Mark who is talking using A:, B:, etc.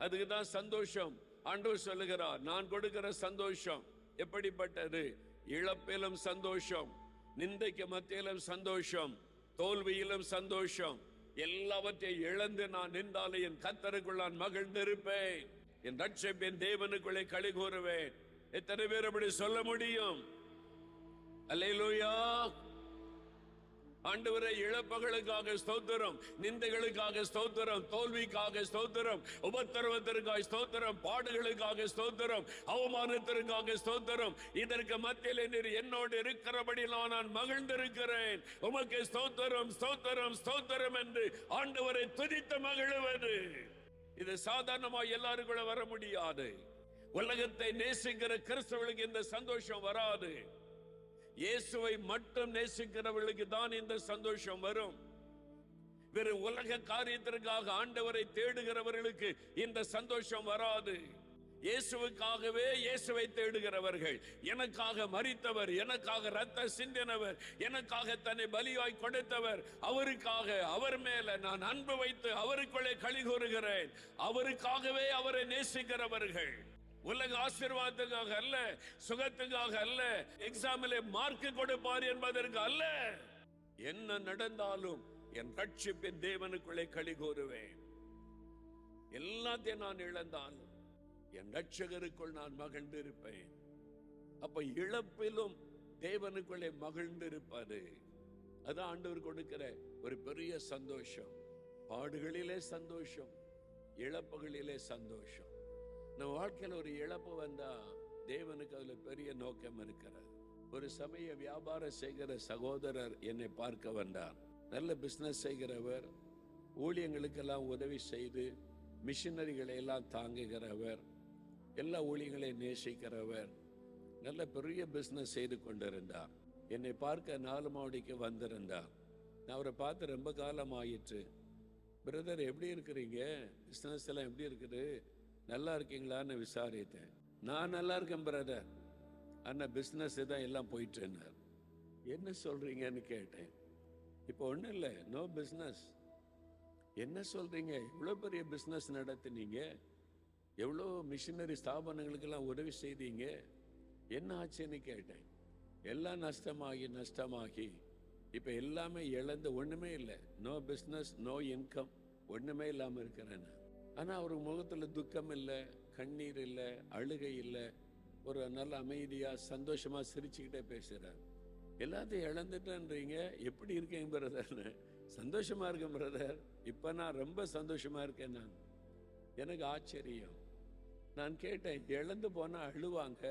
A: அதுக்கு தான் சந்தோஷம். ஆண்டவர் சொல்லுகிறார், நான் கொடுக்கிற சந்தோஷம் எப்படிப்பட்டது? இழப்பிலும் சந்தோஷம், நிந்தைக்கு மத்தியிலும் சந்தோஷம், தோல்வியிலும் சந்தோஷம். எல்லாவற்றையும் இழந்து நான் நின்றாலே என் கர்த்தருக்குள் நான் மகிழ்ந்திருப்பேன், என் ரட்சிப்பின் தேவனுக்குள்ளே களி கூறுவேன். எத்தனை பேர் அப்படி சொல்ல முடியும்? அல்லேலூயா. ஆண்டவரே, இழப்புகளுக்காக ஸ்தோத்திரம், நிந்தைகளுக்காக ஸ்தோத்திரம், தோல்விக்காக ஸ்தோத்திரம், உபத்திரவத்திற்காக ஸ்தோத்திரம், பாடுகளுக்காக ஸ்தோத்திரம், அவமானத்திற்காக ஸ்தோத்திரம். இதற்கு மத்தியில் நீர் என்னோடு இருக்கிறபடி நான் மகிழ்ந்திருக்கிறேன். உமக்கு ஸ்தோத்திரம், ஸ்தோத்திரம், ஸ்தோத்திரம் என்று ஆண்டவரை துதித்து மகிழுவது. இது சாதாரணமா எல்லாருக்குள்ள வர முடியாது. உலகத்தை நேசிக்கிற கிறிஸ்தவர்களுக்கு இந்த சந்தோஷம் வராது. இயேசுவை மட்டும் நேசிக்கிறவர்களுக்கு தான் இந்த சந்தோஷம் வரும். வேறு உலக காரியத்திற்காக ஆண்டவரை தேடுகிறவர்களுக்கு இந்த சந்தோஷம் வராது. இயேசுவுக்காகவே இயேசுவை தேடுகிறவர்கள், எனக்காக மரித்தவர், எனக்காக ரத்த சிந்தினவர், எனக்காக தன்னை பலியாய் கொடுத்தவர், அவருக்காக அவர் மேல நான் அன்பு வைத்து அவருக்குள்ளே களி கூறுகிறேன். அவருக்காகவே அவரை நேசிக்கிறவர்கள், உலக ஆசீர்வாதத்துக்காக அல்ல, சுகத்துக்காக அல்ல, எக்ஸாமிலே மார்க் கொடுப்பார் என்பதற்கு அல்ல. என்ன நடந்தாலும் என் ரட்சிப்பின் தேவனுக்குள்ளே களி கூறுவேன். எல்லாத்தையும் நான் இழந்தாலும் என் ரட்சகருக்குள் நான் மகிழ்ந்திருப்பேன். அப்ப இழப்பிலும் தேவனுக்குள்ளே மகிழ்ந்திருப்பது, அதான் ஆண்டவர் கொடுக்கிற ஒரு பெரிய சந்தோஷம். பாடுகளிலே சந்தோஷம், இழப்புகளிலே சந்தோஷம். நம்ம வாழ்க்கையில் ஒரு இழப்பு வந்தா தேவனுக்கு அதுல பெரிய நோக்கம் இருக்கிறது. ஒரு சமய வியாபாரம் செய்கிற சகோதரர் என்னை பார்க்க வந்தார். நல்ல பிசினஸ் செய்கிறவர், ஊழியங்களுக்கெல்லாம் உதவி செய்து மிஷினரிகளை எல்லாம் தாங்குகிறவர், எல்லா ஊழியங்களையும் நேசிக்கிறவர், நல்ல பெரிய பிசினஸ் செய்து கொண்டிருந்தார். என்னை பார்க்க 4 மாடிக்கு வந்திருந்தார். நான் அவரை பார்த்து ரொம்ப காலம் ஆயிற்று. பிரதர், எப்படி இருக்கிறீங்க? பிசினஸ் எல்லாம் எப்படி இருக்குது? நல்லா இருக்கீங்களான்னு விசாரித்தேன். நான் நல்லா இருக்கேன் பிரதர், ஆனா பிசினஸ் தான் எல்லாம் போயிட்டுனார். என்ன சொல்றீங்கன்னு கேட்டேன். இப்போ ஒன்றும் இல்லை, நோ பிஸ்னஸ். என்ன சொல்றீங்க? இவ்வளோ பெரிய பிஸ்னஸ் நடத்தினீங்க, எவ்வளோ மிஷினரி ஸ்தாபனங்களுக்கெல்லாம் உதவி செய்தீங்க, என்ன ஆச்சுன்னு கேட்டேன். எல்லாம் நஷ்டமாகி இப்போ எல்லாமே இழந்து ஒன்றுமே இல்லை, நோ பிஸ்னஸ், நோ இன்கம், ஒன்றுமே இல்லாமல் இருக்கிறேன். ஆனால் அவர் முகத்தில் துக்கம் இல்லை, கண்ணீர் இல்லை, அழுகை இல்லை, ஒரு நல்ல அமைதியாக சந்தோஷமாக சிரிச்சுக்கிட்டே பேசுகிறார். எல்லாத்தையும் இழந்துட்டேன்றீங்க, எப்படி இருக்கேங்க பிரதர்னு? சந்தோஷமாக இருக்கேன் பிரதர், இப்போ நான் ரொம்ப சந்தோஷமாக இருக்கேன். எனக்கு ஆச்சரியம். நான் கேட்டேன், இழந்து போனால் அழுவாங்க,